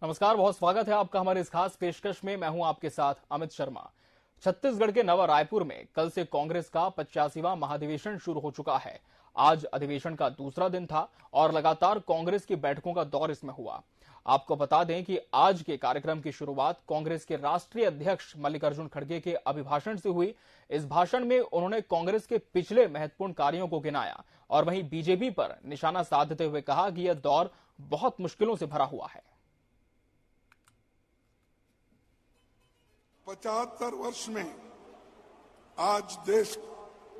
नमस्कार, बहुत स्वागत है आपका हमारे इस खास पेशकश में। मैं हूं आपके साथ अमित शर्मा। छत्तीसगढ़ के नवा रायपुर में कल से कांग्रेस का 85वां महाधिवेशन शुरू हो चुका है। आज अधिवेशन का दूसरा दिन था और लगातार कांग्रेस की बैठकों का दौर इसमें हुआ। आपको बता दें कि आज के कार्यक्रम की शुरुआत कांग्रेस के राष्ट्रीय अध्यक्ष मल्लिकार्जुन खड़गे के अभिभाषण से हुई। इस भाषण में उन्होंने कांग्रेस के पिछले महत्वपूर्ण कार्यों को गिनाया और वहीं बीजेपी पर निशाना साधते हुए कहा कि यह दौर बहुत मुश्किलों से भरा हुआ है। 75 वर्ष में आज देश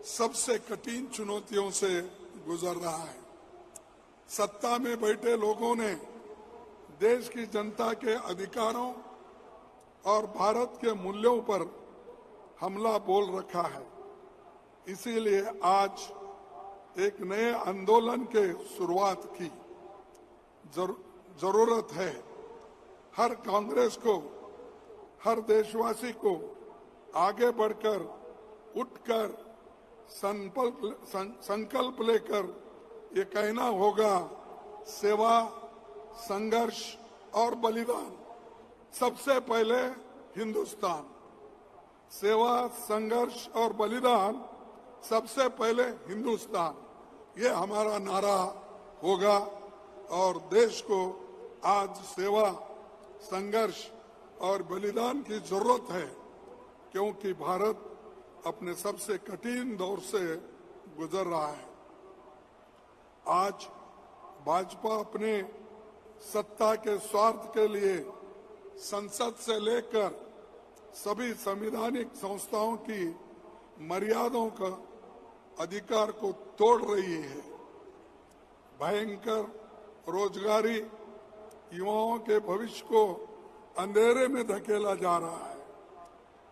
सबसे कठिन चुनौतियों से गुजर रहा है। सत्ता में बैठे लोगों ने देश की जनता के अधिकारों और भारत के मूल्यों पर हमला बोल रखा है। इसीलिए आज एक नए आंदोलन के शुरुआत की जरूरत है। हर कांग्रेस को, हर देशवासी को आगे बढ़कर, उठकर संकल्प लेकर ये कहना होगा, सेवा, संघर्ष और बलिदान। सबसे पहले हिंदुस्तान। सेवा, संघर्ष और बलिदान, सबसे पहले हिंदुस्तान, ये हमारा नारा होगा। और देश को आज सेवा, संघर्ष और बलिदान की जरूरत है, क्योंकि भारत अपने सबसे कठिन दौर से गुजर रहा है। आज भाजपा अपने सत्ता के स्वार्थ के लिए संसद से लेकर सभी संवैधानिक संस्थाओं की मर्यादाओं का अधिकार को तोड़ रही है। भयंकर रोजगारी युवाओं के भविष्य को अंधेरे में धकेला जा रहा है।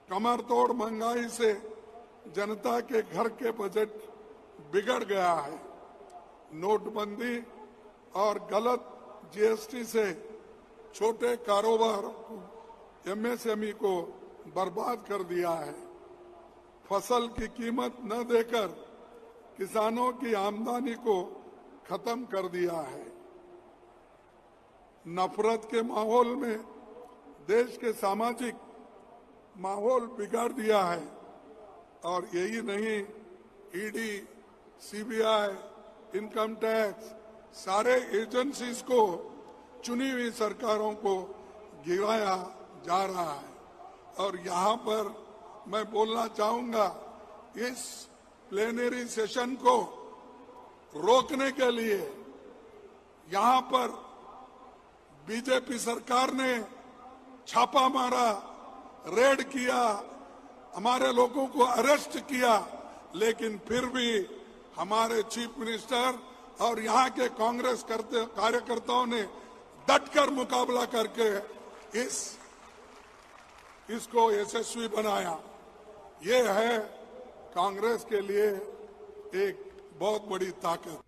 कमर तोड़ महंगाई से जनता के घर के बजट बिगड़ गया है। नोटबंदी और गलत जीएसटी से छोटे कारोबार एमएसएमई को बर्बाद कर दिया है। फसल की कीमत न देकर किसानों की आमदनी को खत्म कर दिया है। नफरत के माहौल में देश के सामाजिक माहौल बिगाड़ दिया है। और यही नहीं, ईडी, सीबीआई, इनकम टैक्स, सारे एजेंसीज को चुनी हुई सरकारों को गिराया जा रहा है। और यहाँ पर मैं बोलना चाहूंगा, इस प्लेनरी सेशन को रोकने के लिए यहाँ पर बीजेपी सरकार ने छापा मारा, रेड किया, हमारे लोगों को अरेस्ट किया, लेकिन फिर भी हमारे चीफ मिनिस्टर और यहाँ के कांग्रेस कार्यकर्ताओं ने डटकर मुकाबला करके इसको यशस्वी बनाया। ये है कांग्रेस के लिए एक बहुत बड़ी ताकत।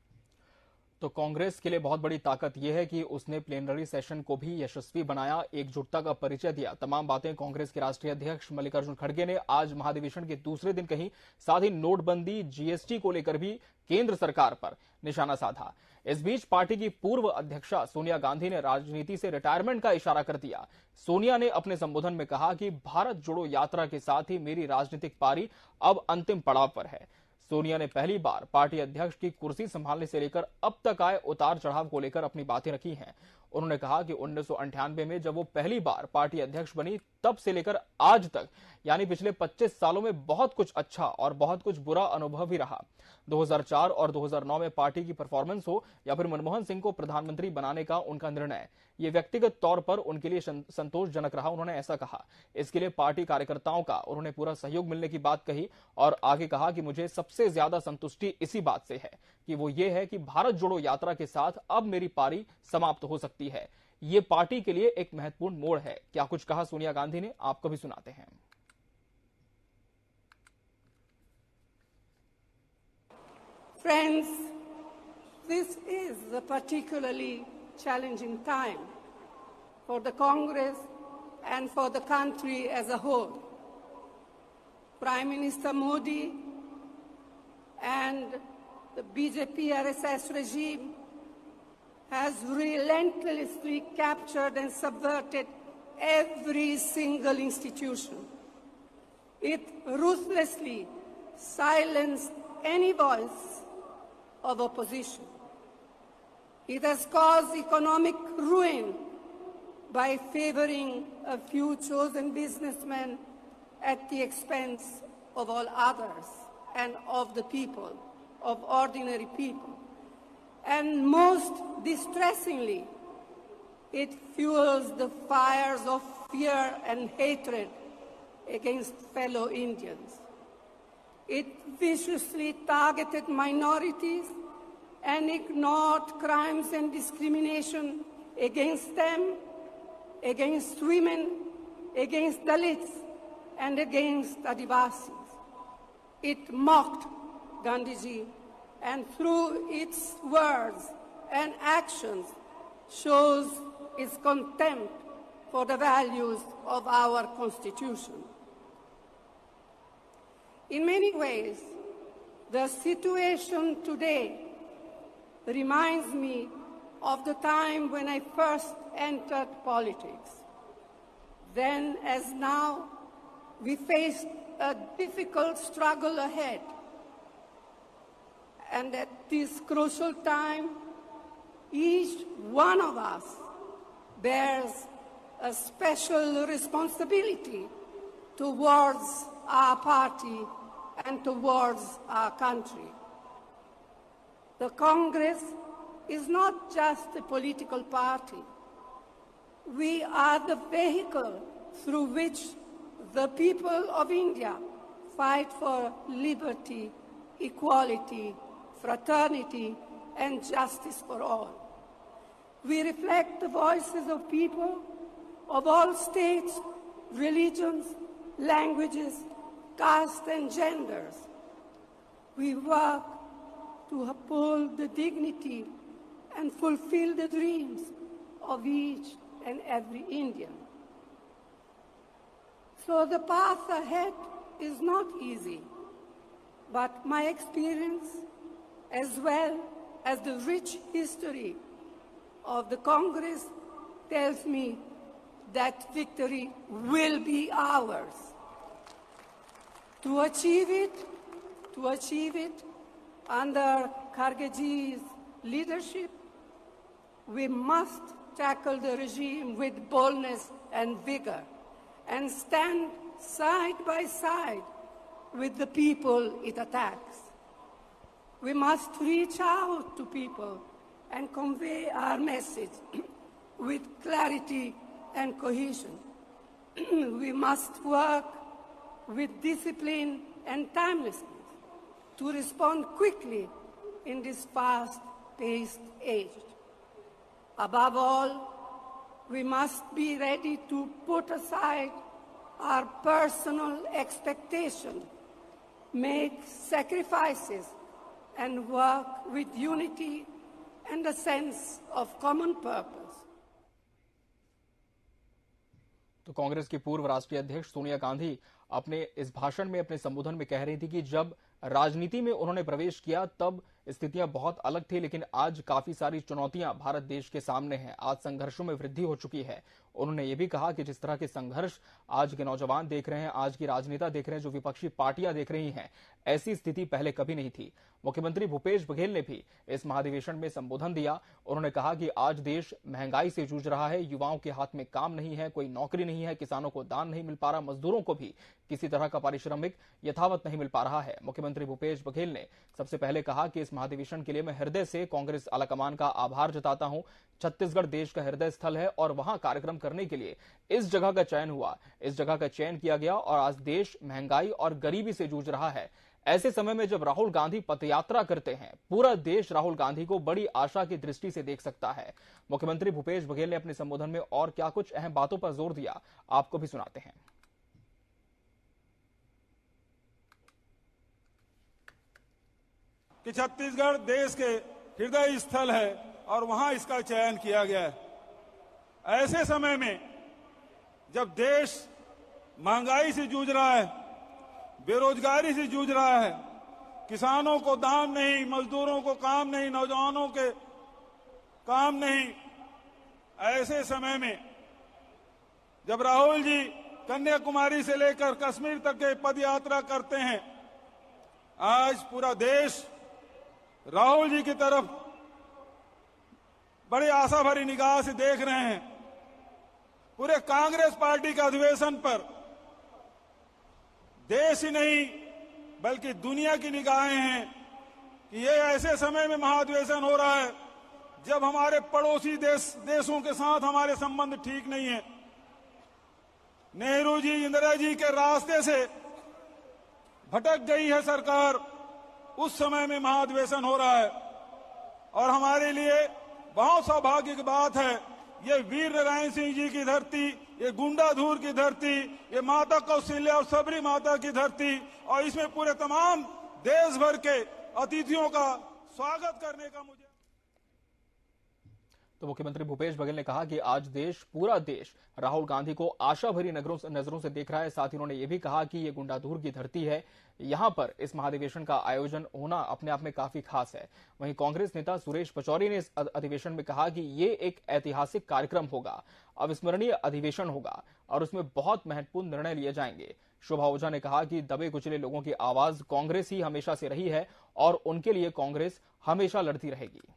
तो कांग्रेस के लिए बहुत बड़ी ताकत यह है कि उसने प्लेनरी सेशन को भी यशस्वी बनाया, एकजुटता का परिचय दिया। तमाम बातें कांग्रेस के राष्ट्रीय अध्यक्ष मल्लिकार्जुन खड़गे ने आज महाधिवेशन के दूसरे दिन कही। साथ ही नोटबंदी, जीएसटी को लेकर भी केंद्र सरकार पर निशाना साधा। इस बीच पार्टी की पूर्व अध्यक्षा सोनिया गांधी ने राजनीति से रिटायरमेंट का इशारा कर दिया। सोनिया ने अपने संबोधन में कहा कि भारत जोड़ो यात्रा के साथ ही मेरी राजनीतिक पारी अब अंतिम पड़ाव पर है। सोनिया ने पहली बार पार्टी अध्यक्ष की कुर्सी संभालने से लेकर अब तक आए उतार चढ़ाव को लेकर अपनी बातें रखी हैं। उन्होंने कहा कि 1998 में जब वो पहली बार पार्टी अध्यक्ष बनी, तब से लेकर आज तक यानी पिछले 25 सालों में बहुत कुछ अच्छा और बहुत कुछ बुरा अनुभव भी रहा। 2004 और 2009 में पार्टी की परफॉर्मेंस हो या फिर मनमोहन सिंह को प्रधानमंत्री बनाने का उनका निर्णय, ये व्यक्तिगत तौर पर उनके लिए संतोषजनक रहा। उन्होंने ऐसा कहा। इसके लिए पार्टी कार्यकर्ताओं का उन्होंने पूरा सहयोग मिलने की बात कही और आगे कहा कि मुझे सबसे ज्यादा संतुष्टि इसी बात से है कि वो ये है कि भारत जोड़ो यात्रा के साथ अब मेरी पारी समाप्त हो सकती है। ये पार्टी के लिए एक महत्वपूर्ण मोड़ है। क्या कुछ कहा सोनिया गांधी ने, आपको भी सुनाते हैं। Friends, this is a particularly challenging time for the Congress and for the country as a whole. Prime Minister Modi and the BJP RSS regime has relentlessly captured and subverted every single institution. It ruthlessly silenced any voice of opposition. It has caused economic ruin by favoring a few chosen businessmen at the expense of all others and of the people, of ordinary people. And most distressingly, it fuels the fires of fear and hatred against fellow Indians. It viciously targeted minorities and ignored crimes and discrimination against them, against women, against Dalits, and against Adivasis. It mocked Gandhiji, and through its words and actions shows its contempt for the values of our Constitution. In many ways, the situation today reminds me of the time when I first entered politics. Then, as now, we faced a difficult struggle ahead. And at this crucial time, each one of us bears a special responsibility towards our party and towards our country. The Congress is not just a political party. We are the vehicle through which the people of India fight for liberty, equality, fraternity, and justice for all. We reflect the voices of people of all states, religions, languages, castes, and genders. We work to uphold the dignity and fulfill the dreams of each and every Indian. So the path ahead is not easy, but my experience, as well as the rich history of the Congress, tells me that victory will be ours. To achieve it under Khargeji's leadership, we must tackle the regime with boldness and vigor and stand side by side with the people it attacks. We must reach out to people and convey our message with clarity and cohesion. We must work with discipline and timelessness to respond quickly in this fast-paced age. Above all, we must be ready to put aside our personal expectations, make sacrifices, and work with unity and a sense of common purpose. तो कांग्रेस की पूर्व राष्ट्रीय अध्यक्ष सोनिया गांधी अपने इस भाषण में, अपने संबोधन में कह रही थी कि जब राजनीति में उन्होंने प्रवेश किया तब स्थितियां बहुत अलग थी, लेकिन आज काफी सारी चुनौतियां भारत देश के सामने हैं। आज संघर्षों में वृद्धि हो चुकी है। उन्होंने ये भी कहा कि जिस तरह के संघर्ष आज के नौजवान देख रहे हैं, आज की राजनेता देख रहे हैं, जो विपक्षी पार्टियां देख रही हैं, ऐसी स्थिति पहले कभी नहीं थी। मुख्यमंत्री भूपेश बघेल ने भी इस महाधिवेशन में संबोधन दिया। उन्होंने कहा कि आज देश महंगाई से जूझ रहा है, युवाओं के हाथ में काम नहीं है, कोई नौकरी नहीं है, किसानों को दान नहीं मिल पा रहा, मजदूरों को भी किसी तरह का पारिश्रमिक यथावत नहीं मिल पा रहा है। मुख्यमंत्री भूपेश बघेल ने सबसे पहले कहा कि इस महाधिवेशन के लिए मैं हृदय से कांग्रेस आलाकमान का आभार जताता हूं। छत्तीसगढ़ देश का हृदय स्थल है और वहां कार्यक्रम करने के लिए इस जगह का चयन हुआ, इस जगह का चयन किया गया और आज देश महंगाई और गरीबी से जूझ रहा है। ऐसे समय में जब राहुल गांधी पदयात्रा करते हैं, पूरा देश राहुल गांधी को बड़ी आशा की दृष्टि से देख सकता है। मुख्यमंत्री भूपेश बघेल ने अपने संबोधन में और क्या कुछ अहम बातों पर जोर दिया, आपको भी सुनाते हैं। कि छत्तीसगढ़ देश के हृदय स्थल है और वहां इसका चयन किया गया है। ऐसे समय में जब देश महंगाई से जूझ रहा है, बेरोजगारी से जूझ रहा है, किसानों को दाम नहीं, मजदूरों को काम नहीं, नौजवानों के काम नहीं। ऐसे समय में जब राहुल जी कन्याकुमारी से लेकर कश्मीर तक के पद यात्रा करते हैं, आज पूरा देश राहुल जी की तरफ बड़े आशा भरी निगाह से देख रहे हैं। पूरे कांग्रेस पार्टी के अधिवेशन पर देश ही नहीं बल्कि दुनिया की निगाहें हैं कि ये ऐसे समय में महाधिवेशन हो रहा है जब हमारे पड़ोसी देशों के साथ हमारे संबंध ठीक नहीं है। नेहरू जी, इंदिरा जी के रास्ते से भटक गई है सरकार। उस समय में महाधिवेशन हो रहा है और हमारे लिए बहुत सौभाग्य की बात है। ये वीर नारायण सिंह जी की धरती, ये गुंडाधूर की धरती, ये माता कौशल्या और सबरी माता की धरती, और इसमें पूरे तमाम देश भर के अतिथियों का स्वागत करने का मुझे। तो मुख्यमंत्री भूपेश बघेल ने कहा कि आज पूरा देश राहुल गांधी को आशा भरी नजरों से देख रहा है। साथ ही उन्होंने ये भी कहा कि ये गुंडाधूर की धरती है, यहां पर इस महाधिवेशन का आयोजन होना अपने आप में काफी खास है। वहीं कांग्रेस नेता सुरेश पचौरी ने इस अधिवेशन में कहा कि ये एक ऐतिहासिक कार्यक्रम होगा, अविस्मरणीय अधिवेशन होगा और उसमें बहुत महत्वपूर्ण निर्णय लिए जाएंगे। शोभा ओझा ने कहा कि दबे कुचले लोगों की आवाज कांग्रेस ही हमेशा से रही है और उनके लिए कांग्रेस हमेशा लड़ती रहेगी।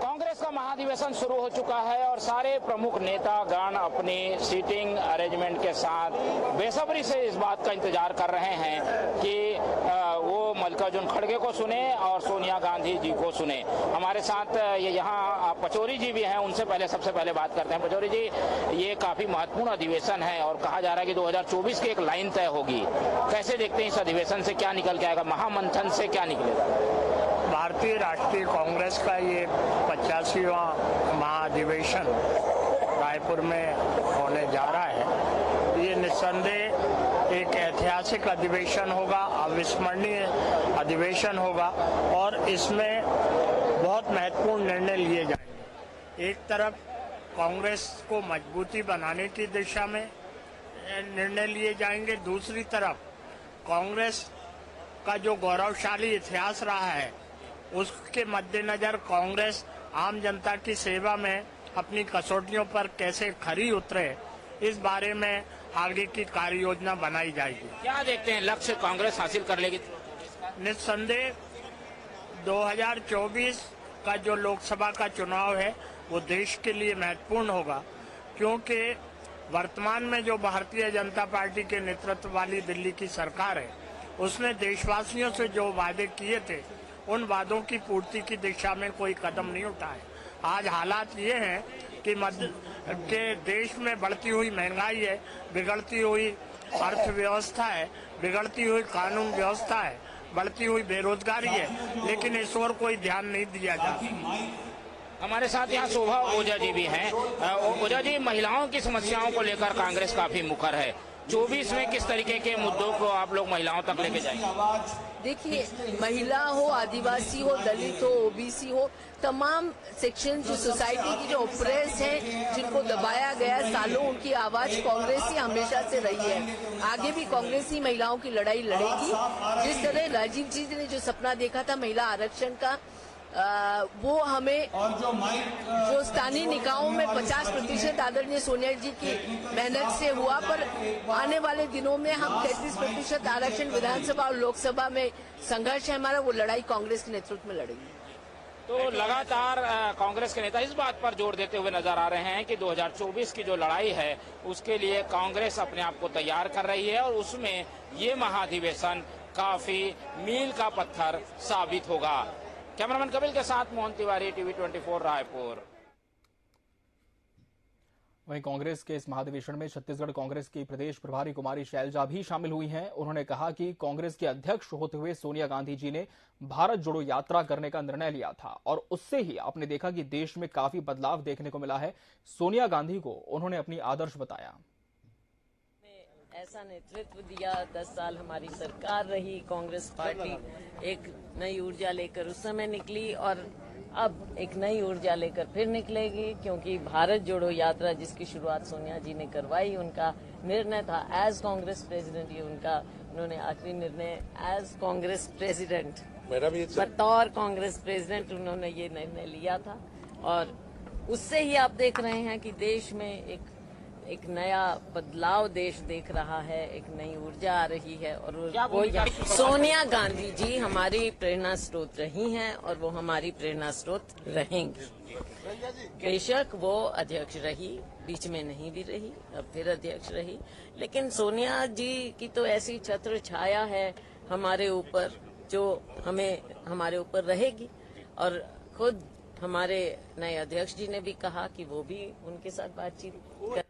कांग्रेस का महाधिवेशन शुरू हो चुका है और सारे प्रमुख नेतागण अपनी सीटिंग अरेंजमेंट के साथ बेसब्री से इस बात का इंतजार कर रहे हैं कि वो मल्लिकार्जुन खड़गे को सुने और सोनिया गांधी जी को सुने। हमारे साथ ये यहाँ पचौरी जी भी हैं, उनसे सबसे पहले बात करते हैं। पचौरी जी, ये काफी महत्वपूर्ण अधिवेशन है और कहा जा रहा है कि 2024 की एक लाइन तय होगी। कैसे देखते हैं इस अधिवेशन से क्या निकल के आएगा, महामंथन से क्या निकलेगा? भारतीय राष्ट्रीय कांग्रेस का ये 85वां महाधिवेशन रायपुर में होने जा रहा है। ये निस्संदेह एक ऐतिहासिक अधिवेशन होगा, अविस्मरणीय अधिवेशन होगा और इसमें बहुत महत्वपूर्ण निर्णय लिए जाएंगे। एक तरफ कांग्रेस को मजबूती बनाने की दिशा में निर्णय लिए जाएंगे, दूसरी तरफ कांग्रेस का जो गौरवशाली इतिहास रहा है उसके मद्देनजर कांग्रेस आम जनता की सेवा में अपनी कसौटियों पर कैसे खरी उतरे, इस बारे में आगे की कार्य योजना बनाई जाएगी। क्या देखते हैं लक्ष्य कांग्रेस हासिल कर लेगी? निस्संदेह 2024 का जो लोकसभा का चुनाव है वो देश के लिए महत्वपूर्ण होगा, क्योंकि वर्तमान में जो भारतीय जनता पार्टी के नेतृत्व वाली दिल्ली की सरकार है उसने देशवासियों से जो वादे किए थे उन वादों की पूर्ति की दिशा में कोई कदम नहीं उठाए। आज हालात ये हैं कि देश में बढ़ती हुई महंगाई है, बिगड़ती हुई अर्थव्यवस्था है, बिगड़ती हुई कानून व्यवस्था है, बढ़ती हुई बेरोजगारी है, लेकिन इस ओर कोई ध्यान नहीं दिया जाता। हमारे साथ यहाँ शोभा ओझा जी भी हैं। ओझा जी, महिलाओं की समस्याओं को लेकर कांग्रेस काफी मुखर है। 24 में किस तरीके के मुद्दों को आप लोग महिलाओं तक लेके जाएंगे? देखिए, महिला हो, आदिवासी हो, दलित हो, ओबीसी हो, तमाम सेक्शन जो सोसाइटी की जो ऑप्रेस है, जिनको दबाया गया सालों, उनकी आवाज कांग्रेस ही हमेशा से रही है। आगे भी कांग्रेस ही महिलाओं की लड़ाई लड़ेगी। जिस तरह राजीव जी ने जो सपना देखा था महिला आरक्षण का, वो हमें जो स्थानीय निकायों में 50% आदरणीय सोनिया जी की मेहनत से हुआ, पर आने वाले दिनों में हम 33% आरक्षण विधानसभा और लोकसभा में संघर्ष है हमारा, वो लड़ाई कांग्रेस के नेतृत्व में लड़ेगी। तो लगातार कांग्रेस के नेता इस बात पर जोर देते हुए नजर आ रहे हैं कि 2024 की जो लड़ाई है उसके लिए कांग्रेस अपने आप को तैयार कर रही है और उसमें ये महाधिवेशन काफी मील का पत्थर साबित होगा। कैमरामैन कपिल के साथ मोहन तिवारी, टीवी 24 रायपुर। वहीं कांग्रेस के इस महाधिवेशन में छत्तीसगढ़ कांग्रेस की प्रदेश प्रभारी कुमारी शैलजा भी शामिल हुई हैं। उन्होंने कहा कि कांग्रेस के अध्यक्ष होते हुए सोनिया गांधी जी ने भारत जोड़ो यात्रा करने का निर्णय लिया था और उससे ही आपने देखा कि देश में काफी बदलाव देखने को मिला है। सोनिया गांधी को उन्होंने अपनी आदर्श बताया। ऐसा नेतृत्व दिया, 10 साल हमारी सरकार रही, कांग्रेस पार्टी एक नई ऊर्जा लेकर उस समय निकली और अब एक नई ऊर्जा लेकर फिर निकलेगी, क्योंकि भारत जोड़ो यात्रा जिसकी शुरुआत सोनिया जी ने करवाई, उनका निर्णय था एज कांग्रेस प्रेसिडेंट, ये उन्होंने आखिरी निर्णय एज कांग्रेस प्रेसिडेंट बतौर कांग्रेस प्रेसिडेंट उन्होंने ये निर्णय लिया था और उससे ही आप देख रहे हैं कि देश में एक नया बदलाव देश देख रहा है, एक नई ऊर्जा आ रही है और वो सोनिया गांधी जी हमारी प्रेरणा स्रोत रही हैं और वो हमारी प्रेरणा स्रोत रहेंगी। बेशक वो अध्यक्ष रही, बीच में नहीं भी रही, अब फिर अध्यक्ष रही, लेकिन सोनिया जी की तो ऐसी छत्र छाया है हमारे ऊपर जो हमारे ऊपर रहेगी। और खुद हमारे नए अध्यक्ष जी ने भी कहा कि वो भी उनके साथ बातचीत कर।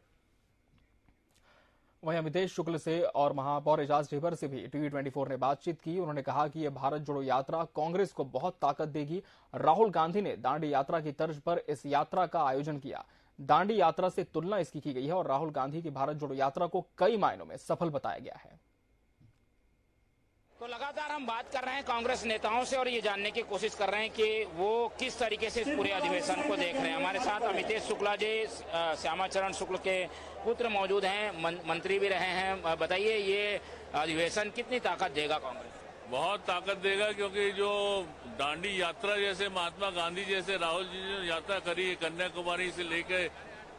वहीं अमितेश शुक्ल से और महापौर एजाज ढेबर से भी टीवी24 ने बातचीत की। उन्होंने कहा कि यह भारत जोड़ो यात्रा कांग्रेस को बहुत ताकत देगी। राहुल गांधी ने दांडी यात्रा की तर्ज पर इस यात्रा का आयोजन किया। दांडी यात्रा से तुलना इसकी की गई है और राहुल गांधी की भारत जोड़ो यात्रा को कई मायनों में सफल बताया गया है। तो लगातार हम बात कर रहे हैं कांग्रेस नेताओं से और ये जानने की कोशिश कर रहे हैं कि वो किस तरीके से इस पूरे अधिवेशन को देख रहे हैं। हमारे साथ अमितेश शुक्ला जी, श्यामाचरण शुक्ल के पुत्र मौजूद हैं, मंत्री भी रहे हैं। बताइए, ये अधिवेशन कितनी ताकत देगा कांग्रेस? बहुत ताकत देगा, क्योंकि जो दांडी यात्रा जैसे महात्मा गांधी जैसे राहुल जी ने यात्रा करी है कन्याकुमारी से लेकर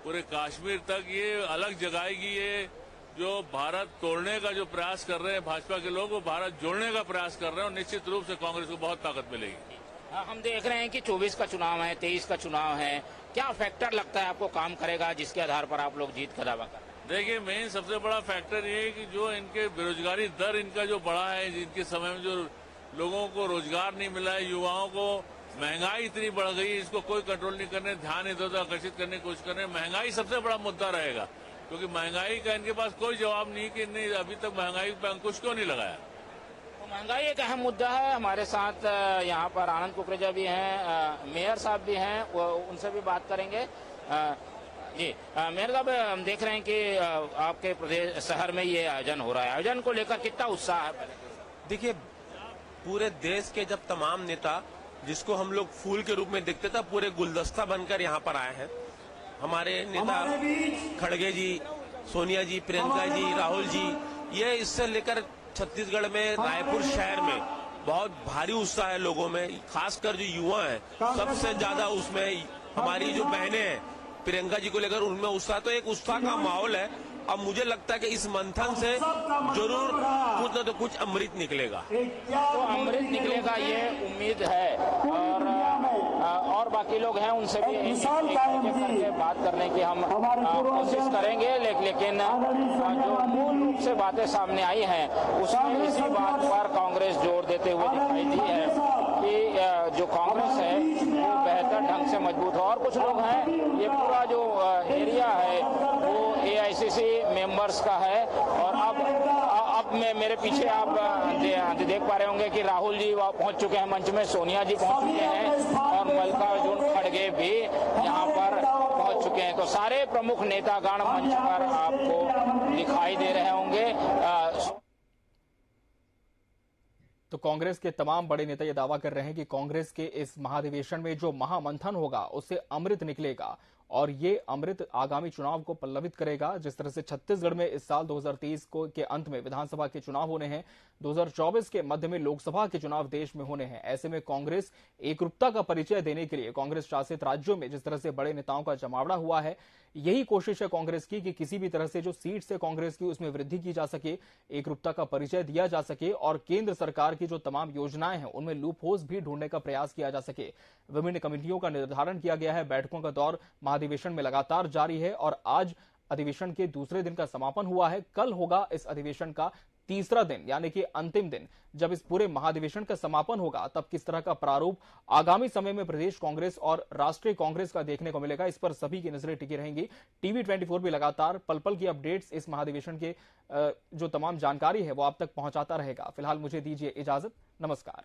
पूरे कश्मीर तक, ये अलग जगाएगी। ये जो भारत तोड़ने का जो प्रयास कर रहे हैं भाजपा के लोग, वो भारत जोड़ने का प्रयास कर रहे हैं और निश्चित रूप से कांग्रेस को बहुत ताकत मिलेगी। हम देख रहे हैं कि 24 का चुनाव है, 23 का चुनाव है, क्या फैक्टर लगता है आपको काम करेगा जिसके आधार पर आप लोग जीत का दावा कर रहे हैं? देखिए, मेन सबसे बड़ा फैक्टर ये है कि जो इनके बेरोजगारी दर इनका जो बढ़ा है, जिनके समय में जो लोगों को रोजगार नहीं मिला है, युवाओं को महंगाई इतनी बढ़ गई, इसको कोई कंट्रोल नहीं करने, ध्यान इधर उधर आकर्षित करने की कोशिश कर रहे हैं। महंगाई सबसे बड़ा मुद्दा रहेगा, क्योंकि महंगाई का इनके पास कोई जवाब नहीं कि इन्हें अभी तक महंगाई पर अंकुश क्यों नहीं लगाया। तो महंगाई एक अहम मुद्दा है। हमारे साथ यहाँ पर आनंद कुकरेजा भी हैं, मेयर साहब भी हैं, उनसे भी बात करेंगे। जी मेयर साहब, हम देख रहे हैं कि आपके प्रदेश शहर में ये आयोजन हो रहा है, आयोजन को लेकर कितना उत्साह है? देखिए, पूरे देश के जब तमाम नेता, जिसको हम लोग फूल के रूप में देखते थे, पूरे गुलदस्ता बनकर यहाँ पर आए हैं। हमारे नेता खड़गे जी, सोनिया जी, प्रियंका जी, राहुल जी, ये इससे लेकर छत्तीसगढ़ में रायपुर शहर में बहुत भारी उत्साह है लोगों में, खासकर जो युवा हैं सबसे ज्यादा उसमें। हमारी जो बहनें हैं प्रियंका जी को लेकर, उनमें उत्साह, तो एक उत्साह का माहौल है। अब मुझे लगता है कि इस मंथन से जरूर कुछ न तो कुछ अमृत निकलेगा। तो अमृत निकलेगा, ये उम्मीद है। और बाकी लोग हैं, उनसे भी एक करके बात करने की हम कोशिश करेंगे, लेकिन जो मूल रूप से बातें सामने आई हैं उसमें इसी बात पर कांग्रेस जोर देते हुए दिखाई दी है कि जो कांग्रेस है वो बेहतर ढंग से मजबूत हो। और कुछ लोग हैं, ये पूरा जो एरिया है वो AICC मेंबर्स का है। और अब मेरे पीछे आप देख पा रहे होंगे कि राहुल जी पहुंच चुके हैं मंच में, सोनिया जी पहुंच चुके हैं और मल्लिकार्जुन खड़गे भी यहाँ पर पहुंच चुके हैं। तो सारे प्रमुख नेतागण मंच पर आपको दिखाई दे रहे होंगे। तो कांग्रेस के तमाम बड़े नेता ये दावा कर रहे हैं कि कांग्रेस के इस महाधिवेशन में जो महामंथन होगा उससे अमृत निकलेगा और ये अमृत आगामी चुनाव को पल्लवित करेगा। जिस तरह से छत्तीसगढ़ में इस साल 2023 के अंत में विधानसभा के चुनाव होने हैं, 2024 के मध्य में लोकसभा के चुनाव देश में होने हैं। ऐसे में कांग्रेस एकरूपता का परिचय देने के लिए कांग्रेस शासित राज्यों में जिस तरह से बड़े नेताओं का जमावड़ा हुआ है, यही कोशिश है कांग्रेस की कि किसी भी तरह से जो सीट से कांग्रेस की उसमें वृद्धि की जा सके, एकरूपता का परिचय दिया जा सके और केंद्र सरकार की जो तमाम योजनाएं हैं उनमें लूप होल्स भी ढूंढने का प्रयास किया जा सके। विभिन्न कमेटियों का निर्धारण किया गया है। बैठकों का दौर महाधिवेशन में लगातार जारी है और आज अधिवेशन के दूसरे दिन का समापन हुआ है। कल होगा इस अधिवेशन का तीसरा दिन, यानी कि अंतिम दिन। जब इस पूरे महाधिवेशन का समापन होगा तब किस तरह का प्रारूप आगामी समय में प्रदेश कांग्रेस और राष्ट्रीय कांग्रेस का देखने को मिलेगा, इस पर सभी की नजरें टिकी रहेंगी। टीवी24 भी लगातार पल पल की अपडेट्स, इस महाधिवेशन के जो तमाम जानकारी है वो आप तक पहुंचाता रहेगा। फिलहाल मुझे दीजिए इजाजत, नमस्कार।